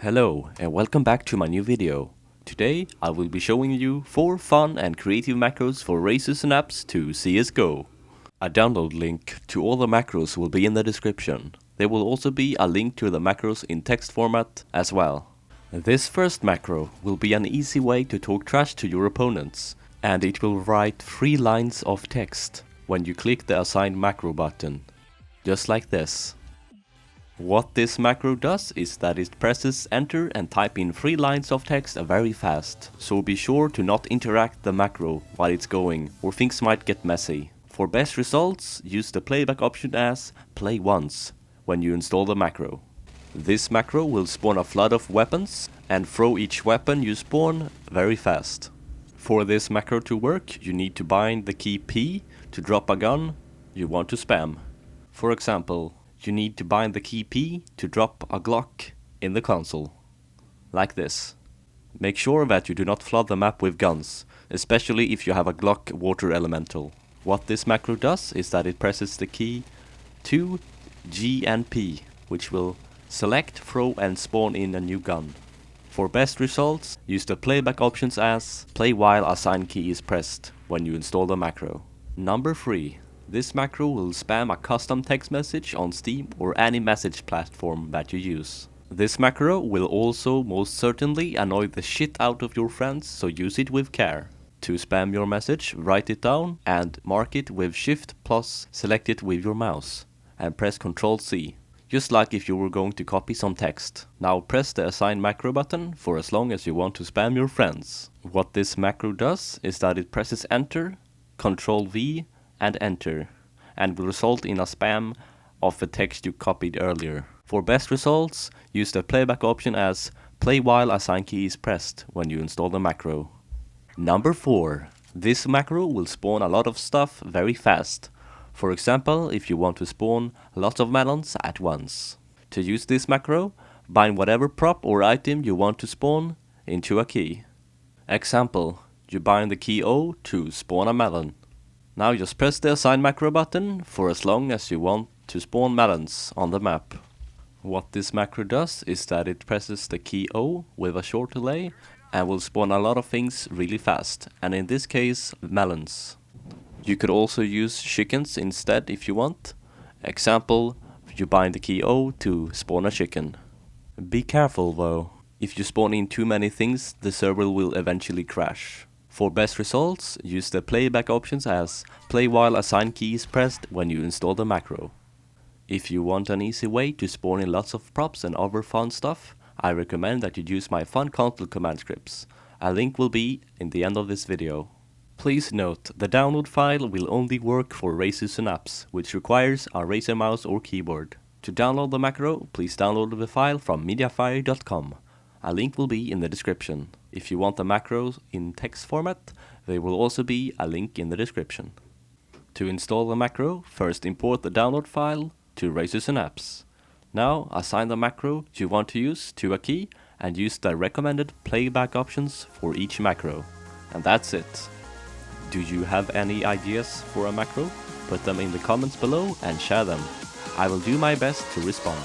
Hello and welcome back to my new video. Today I will be showing you 4 fun and creative macros for Razer Synapse to CSGO. A download link to all the macros will be in the description. There will also be a link to the macros in text format as well. This first macro will be an easy way to talk trash to your opponents, and it will write 3 lines of text when you click the assigned macro button. Just like this. What this macro does is that it presses enter and type in 3 lines of text very fast, so be sure to not interact the macro while it's going or things might get messy. For best results, use the playback option as play once when you install the macro. This macro will spawn a flood of weapons and throw each weapon you spawn very fast. For this macro to work, you need to bind the key P to drop a gun you want to spam. For example, you need to bind the key P to drop a Glock in the console. Like this. Make sure that you do not flood the map with guns, especially if you have a Glock water elemental. What this macro does is that it presses the key 2, G and P, which will select, throw and spawn in a new gun. For best results, use the playback options as play while assigned key is pressed when you install the macro. Number 3. This macro will spam a custom text message on Steam or any message platform that you use. This macro will also most certainly annoy the shit out of your friends, so use it with care. To spam your message, write it down and mark it with Shift plus select it with your mouse and press Ctrl C, just like if you were going to copy some text. Now press the assign macro button for as long as you want to spam your friends. What this macro does is that it presses enter, Ctrl V and enter, and will result in a spam of the text you copied earlier. For best results, use the playback option as play while assign key is pressed when you install the macro. Number 4. This macro will spawn a lot of stuff very fast. For example, if you want to spawn lots of melons at once. To use this macro, bind whatever prop or item you want to spawn into a key. Example, you bind the key O to spawn a melon. Now just press the assign macro button for as long as you want to spawn melons on the map. What this macro does is that it presses the key O with a short delay and will spawn a lot of things really fast, and in this case melons. You could also use chickens instead if you want. Example, you bind the key O to spawn a chicken. Be careful though, if you spawn in too many things the server will eventually crash. For best results, use the playback options as play while assign key is pressed when you install the macro. If you want an easy way to spawn in lots of props and other fun stuff, I recommend that you use my fun console command scripts. A link will be in the end of this video. Please note, the download file will only work for Razer Synapse, which requires a Razer mouse or keyboard. To download the macro, please download the file from mediafire.com. A link will be in the description. If you want the macros in text format, there will also be a link in the description. To install the macro, first import the download file to Razer Synapse. Now assign the macro you want to use to a key and use the recommended playback options for each macro. And that's it. Do you have any ideas for a macro? Put them in the comments below and share them. I will do my best to respond.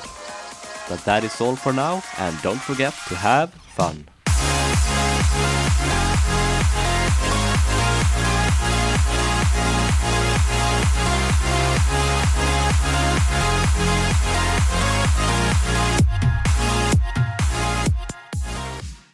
But that is all for now, and don't forget to have fun.